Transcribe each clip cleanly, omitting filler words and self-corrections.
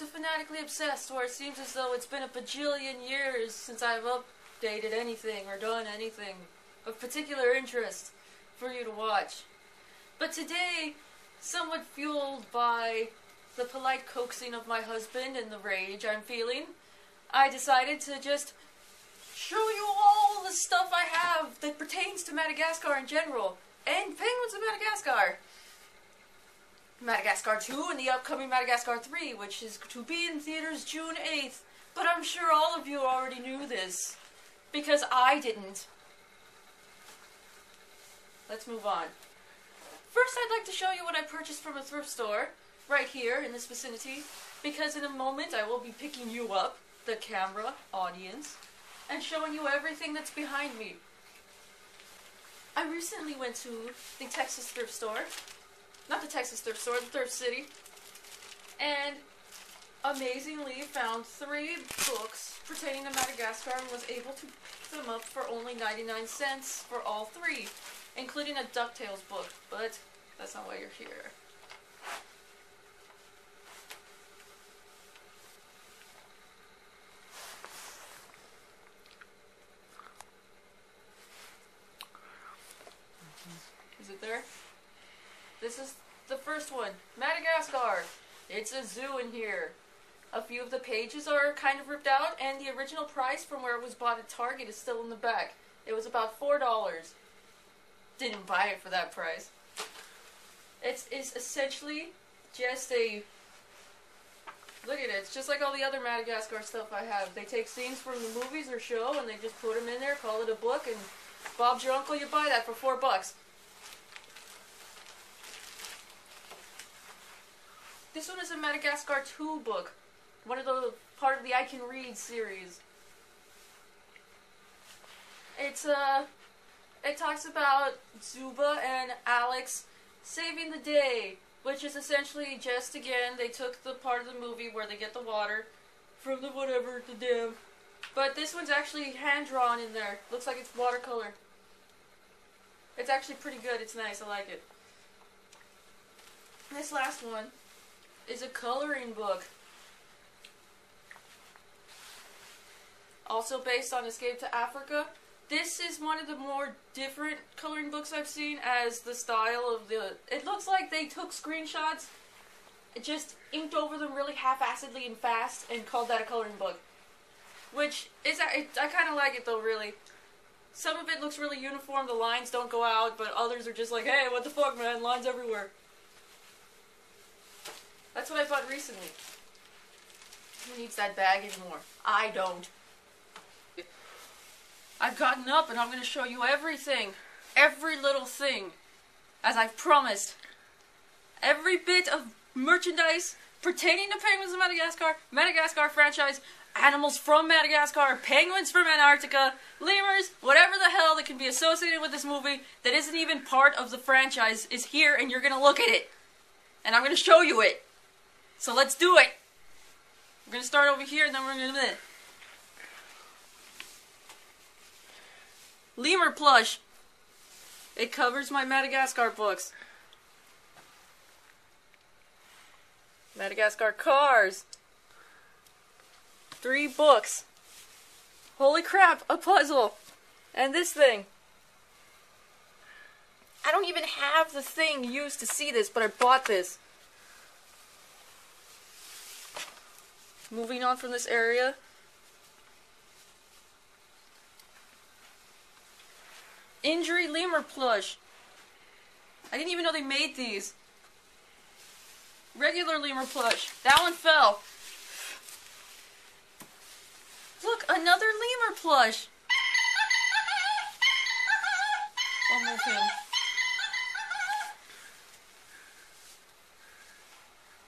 to fanatically obsessed, where it seems as though it's been a bajillion years since I've updated anything or done anything of particular interest for you to watch. But today, somewhat fueled by the polite coaxing of my husband and the rage I'm feeling, I decided to just show you all the stuff I have that pertains to Madagascar in general, and Penguins of Madagascar. Madagascar 2 and the upcoming Madagascar 3, which is to be in theaters June 8th. But I'm sure all of you already knew this, because I didn't. Let's move on. First, I'd like to show you what I purchased from a thrift store, right here in this vicinity, because in a moment I will be picking you up, the camera audience, and showing you everything that's behind me. I recently went to the Texas thrift store. Not the Texas thrift store, the Thrift City. And amazingly found 3 books pertaining to Madagascar and was able to pick them up for only 99 cents for all 3, including a DuckTales book, but that's not why you're here. Is it there? This is the first one, Madagascar. It's a zoo in here. A few of the pages are kind of ripped out, and the original price from where it was bought at Target is still in the back. It was about $4. Didn't buy it for that price. It's essentially just a... Look at it, it's just like all the other Madagascar stuff I have. They take scenes from the movies or show, and they just put them in there, call it a book, and Bob's your uncle, you buy that for $4. This one is a Madagascar 2 book. One of the part of the I Can Read series. It talks about Zuba and Alex saving the day, which is essentially just, again, they took the part of the movie where they get the water from the whatever, the dam. But this one's actually hand-drawn in there. Looks like it's watercolor. It's actually pretty good. It's nice. I like it. This last one is a coloring book. Also based on Escape to Africa. This is one of the more different coloring books I've seen, as the style of the... It looks like they took screenshots, just inked over them really half-assedly and fast, and called that a coloring book. Which, I kind of like it though, really. Some of it looks really uniform, the lines don't go out, but others are just like, hey, what the fuck, man, lines everywhere. That's what I bought recently. Who needs that bag anymore? I don't. I've gotten up and I'm going to show you everything. Every little thing. As I've promised. Every bit of merchandise pertaining to Penguins of Madagascar, Madagascar franchise, animals from Madagascar, penguins from Antarctica, lemurs, whatever the hell that can be associated with this movie that isn't even part of the franchise is here, and you're going to look at it. And I'm going to show you it. So let's do it. We're going to start over here, and then we're going to... Lemur plush. It covers my Madagascar books. Madagascar cars. 3 books. Holy crap, a puzzle. And this thing. I don't even have the thing used to see this, but I bought this. Moving on from this area. Injury lemur plush. I didn't even know they made these. Regular lemur plush. That one fell. Look, another lemur plush. I'll move him.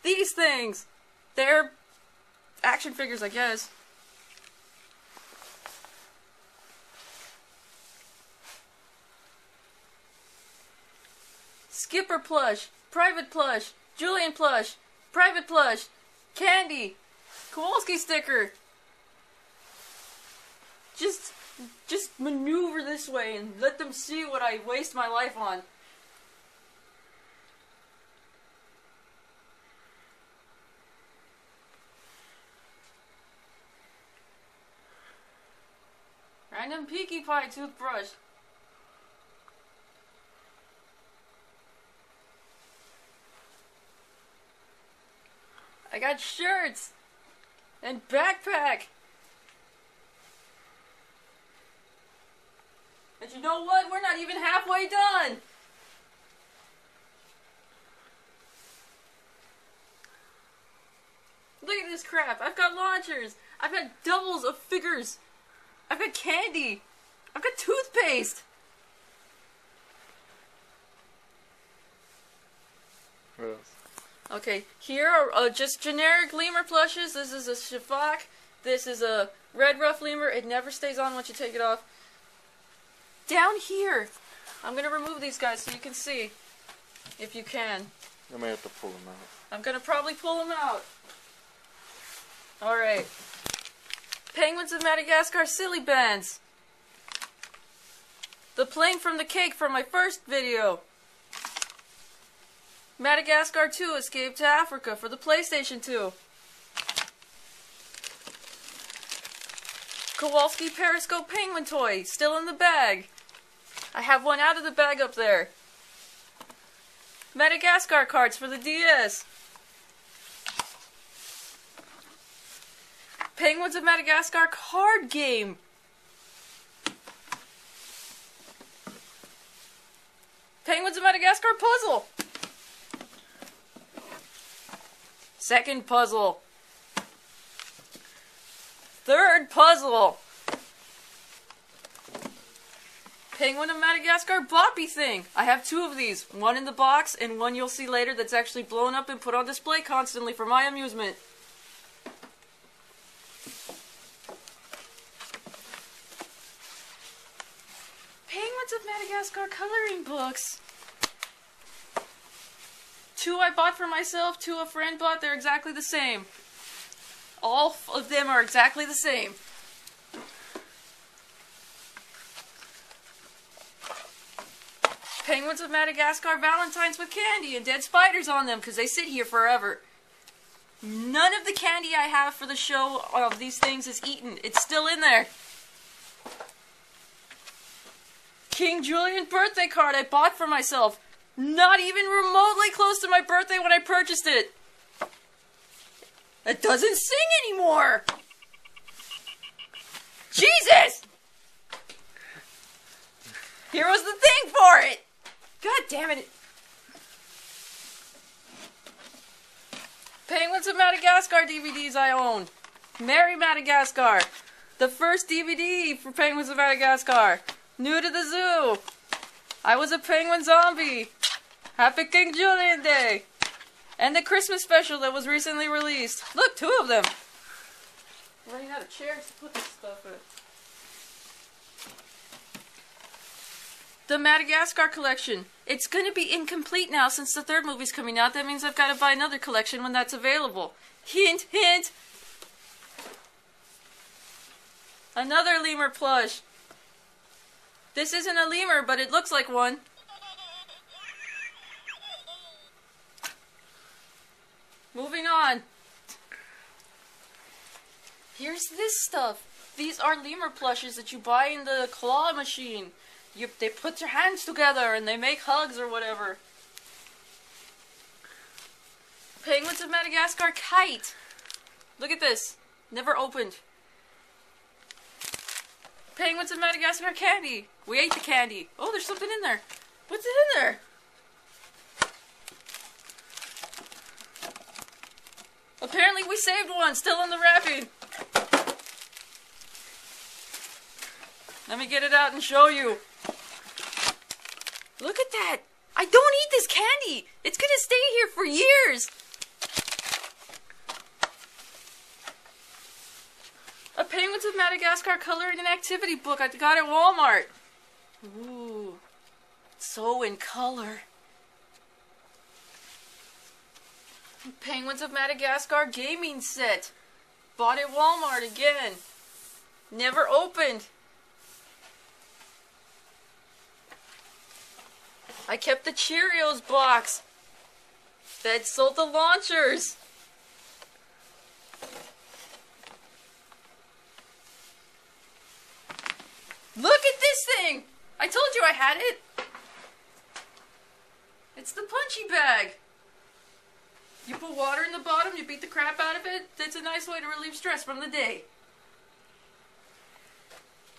These things. They're action figures, I guess. Skipper plush, Private plush, Julian plush, Private plush, Candy, Kowalski sticker. Just maneuver this way and let them see what I waste my life on. Random Pinkie Pie toothbrush. I got shirts and backpack. And you know what? We're not even halfway done. Look at this crap. I've got launchers. I've got doubles of figures. I've got candy. I've got toothpaste. What else? Okay, here are just generic lemur plushes. This is a Shafak. This is a red ruff lemur. It never stays on once you take it off. Down here, I'm going to remove these guys so you can see, if you can. I may have to pull them out. I'm going to probably pull them out. Alright. Penguins of Madagascar silly bands. The plane from the cake from my first video. Madagascar 2 Escape to Africa for the PlayStation 2. Kowalski Periscope Penguin toy, still in the bag. I have one out of the bag up there. Madagascar cards for the DS. Penguins of Madagascar card game. Penguins of Madagascar puzzle. Second puzzle. Third puzzle. Penguin of Madagascar boppy thing. I have two of these. One in the box and one you'll see later that's actually blown up and put on display constantly for my amusement. Penguins of Madagascar coloring books. Two I bought for myself, two a friend bought. They're exactly the same. All of them are exactly the same. Penguins of Madagascar Valentines with candy and dead spiders on them because they sit here forever. None of the candy I have for the show of these things is eaten. It's still in there. King Julian birthday card I bought for myself. Not even remotely close to my birthday when I purchased it. It doesn't sing anymore. Jesus! Here was the thing for it. God damn it. Penguins of Madagascar DVDs I own. Merry Madagascar. The first DVD for Penguins of Madagascar. New to the zoo. I was a penguin zombie. Happy King Julian Day. And the Christmas special that was recently released. Look, two of them. I'm running out of chairs to put this stuff in. The Madagascar collection. It's going to be incomplete now since the third movie's coming out. That means I've got to buy another collection when that's available. Hint, hint. Another lemur plush. This isn't a lemur, but it looks like one. Moving on. Here's this stuff. These are lemur plushes that you buy in the claw machine. They put their hands together and they make hugs or whatever. Penguins of Madagascar kite. Look at this. Never opened. Penguins of Madagascar candy. We ate the candy. Oh, there's something in there. What's in there? Apparently we saved one. Still in the wrapping. Let me get it out and show you. Look at that! I don't eat this candy! It's gonna stay here for years! A Penguins of Madagascar coloring and activity book I got at Walmart. Ooh, so in color. Penguins of Madagascar gaming set. Bought at Walmart again. Never opened. I kept the Cheerios box that sold the launchers. Look at this thing! I told you I had it! It's the punchy bag. You put water in the bottom, you beat the crap out of it. It's a nice way to relieve stress from the day.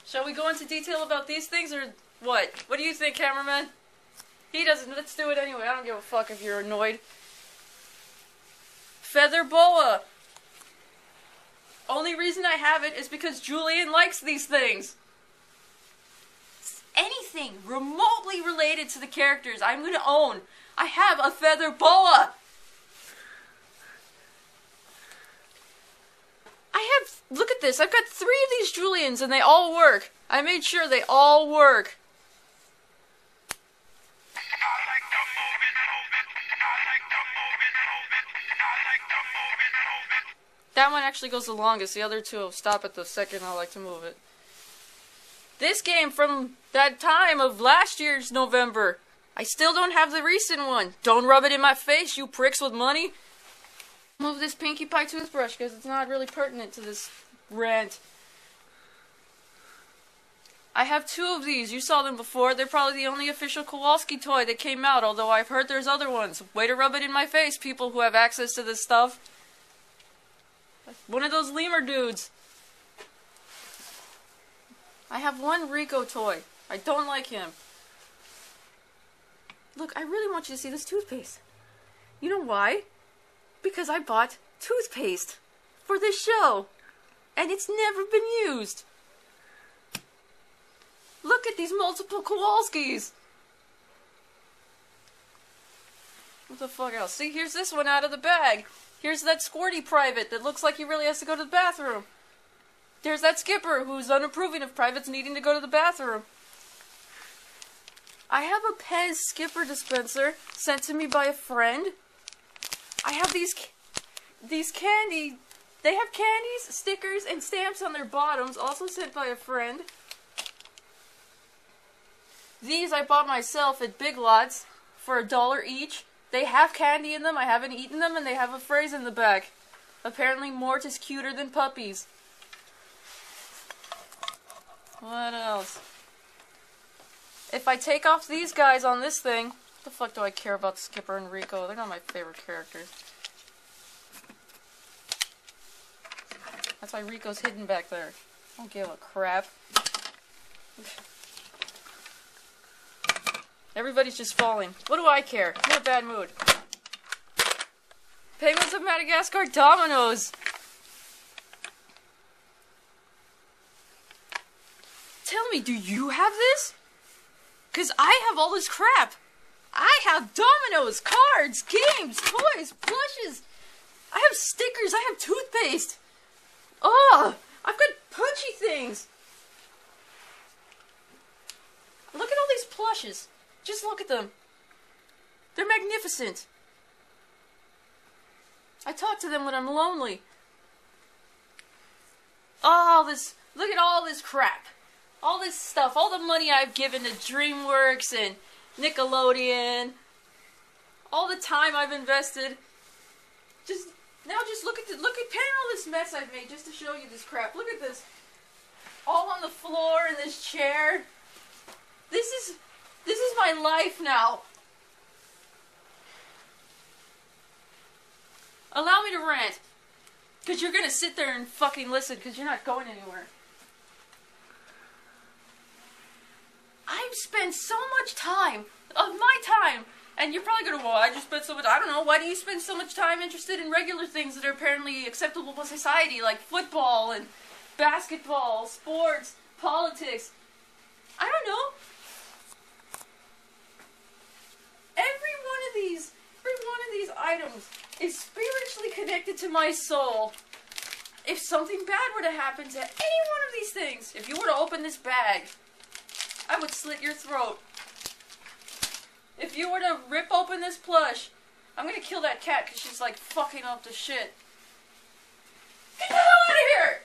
Shall we go into detail about these things, or what? What do you think, cameraman? He doesn't. Let's do it anyway. I don't give a fuck if you're annoyed. Feather boa. Only reason I have it is because Julian likes these things. Anything remotely related to the characters I'm going to own. I have a feather boa. Look at this. I've got 3 of these Julians and they all work. I made sure they all work. That one actually goes the longest. The other 2 will stop at the second I like to move it. This game from that time of last year's November. I still don't have the recent one. Don't rub it in my face, you pricks with money. Move this Pinkie Pie toothbrush because it's not really pertinent to this rant. I have 2 of these. You saw them before. They're probably the only official Kowalski toy that came out, although I've heard there's other ones. Way to rub it in my face, people who have access to this stuff. One of those lemur dudes. I have 1 Rico toy. I don't like him. Look, I really want you to see this toothpaste. You know why? Because I bought toothpaste for this show. And it's never been used. Look at these multiple Kowalskis. What the fuck else? See, here's this one out of the bag. Here's that Squirty private that looks like he really has to go to the bathroom. There's that Skipper who's unapproving of privates needing to go to the bathroom. I have a Pez Skipper dispenser sent to me by a friend. I have these candy. They have candies, stickers, and stamps on their bottoms, also sent by a friend. These I bought myself at Big Lots for $1 each. They have candy in them, I haven't eaten them, and they have a phrase in the back. Apparently Mort is cuter than puppies. What else? If I take off these guys on this thing, what the fuck do I care about Skipper and Rico? They're not my favorite characters. That's why Rico's hidden back there. I don't give a crap. Everybody's just falling. What do I care? I'm in a bad mood. Penguins of Madagascar dominoes. Tell me, do you have this? Because I have all this crap. I have dominoes, cards, games, toys, plushes. I have stickers. I have toothpaste. Oh, I've got punchy things. Look at all these plushes. Just look at them. They're magnificent. I talk to them when I'm lonely. Look at all this crap. All this stuff, all the money I've given to DreamWorks and Nickelodeon. All the time I've invested. Just look at all this mess I've made just to show you this crap. Look at this. All on the floor in this chair. This is my life now. Allow me to rant. Because you're going to sit there and fucking listen because you're not going anywhere. I've spent so much time, of my time, and you're probably going to, well, I just spent so much, I don't know, why do you spend so much time interested in regular things that are apparently acceptable by society, like football and basketball, sports, politics? I don't know. Every one of these items is spiritually connected to my soul. If something bad were to happen to any one of these things, if you were to open this bag, I would slit your throat. If you were to rip open this plush, I'm gonna kill that cat because she's like fucking up the shit. Get the hell out of here!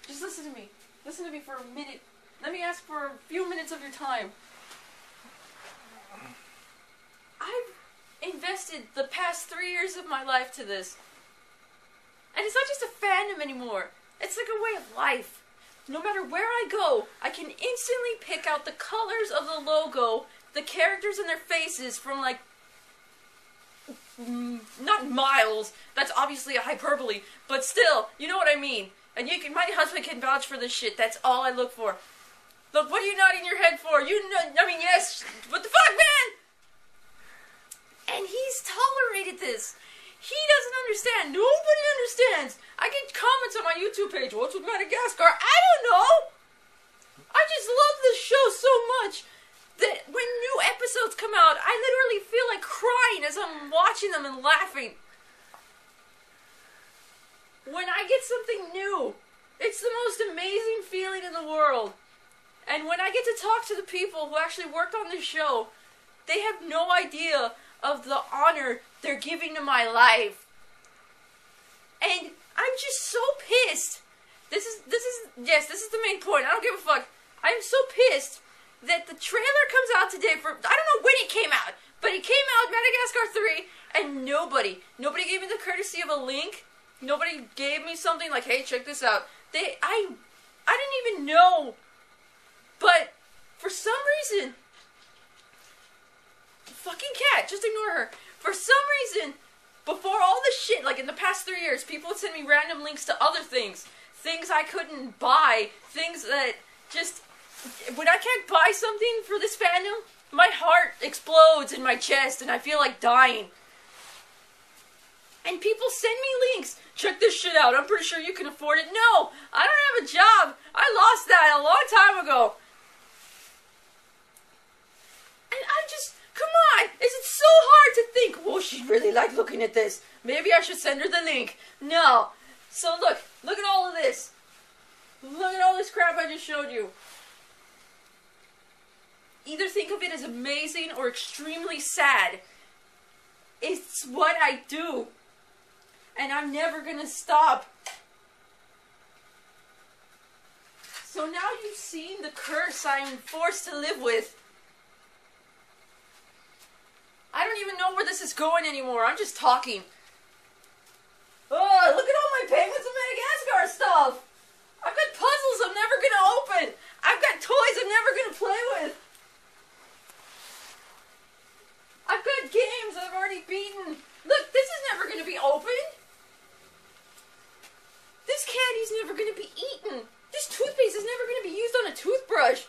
Just listen to me. Listen to me for a minute. Let me ask for a few minutes of your time. I've invested the past 3 years of my life to this. And it's not just a fandom anymore. It's like a way of life. No matter where I go, I can instantly pick out the colors of the logo, the characters and their faces from like, not miles, that's obviously a hyperbole, but still, you know what I mean. And my husband can vouch for this shit, that's all I look for. Look, what are you nodding your head for? You know, I mean, yes, what the fuck, man? And he's tolerated this. He doesn't understand. Nobody understands. I get comments on my YouTube page. What's with Madagascar? I don't know. I just love this show so much that when new episodes come out, I literally feel like crying as I'm watching them and laughing. When I get something new, it's the most amazing feeling in the world. And when I get to talk to the people who actually worked on this show, they have no idea of the honor they're giving to my life. And I'm just so pissed. This is the main point. I don't give a fuck. I'm so pissed that the trailer comes out today for, I don't know when it came out, but it came out, Madagascar 3, and nobody gave me the courtesy of a link. Nobody gave me something like, hey, check this out. I didn't even know. But for some reason, fucking cat, just ignore her. For some reason, before all this shit, like in the past 3 years, people would send me random links to other things. Things I couldn't buy. Things that just, when I can't buy something for this fandom, my heart explodes in my chest and I feel like dying. And people send me links. Check this shit out. I'm pretty sure you can afford it. No, I don't have a job. I lost that a long time ago. And I just, come on. Is it so hard to think, oh, she'd really like looking at this. Maybe I should send her the link. No. So look at all of this. Look at all this crap I just showed you. Either think of it as amazing or extremely sad. It's what I do. And I'm never gonna stop. So now you've seen the curse I'm forced to live with. I don't even know where this is going anymore. I'm just talking. Oh, look at all my Penguins of Madagascar stuff. I've got puzzles I'm never gonna open. I've got toys I'm never gonna play with. I've got games I've already beaten. Look, this is never gonna be opened. This candy's never going to be eaten. This toothpaste is never going to be used on a toothbrush.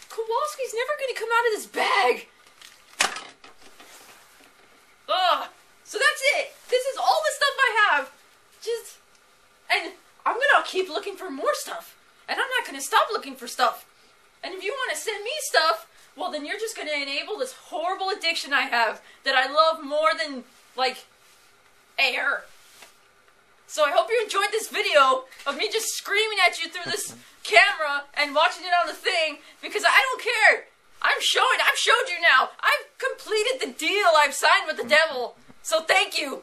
Kowalski's never going to come out of this bag. Ugh. So that's it. This is all the stuff I have. And I'm going to keep looking for more stuff. And I'm not going to stop looking for stuff. And if you want to send me stuff, well, then you're just going to enable this horrible addiction I have that I love more than, like, air. So I hope you enjoyed this video of me just screaming at you through this camera and watching it on the thing, because I don't care. I've showed you now. I've completed the deal I've signed with the devil. So thank you.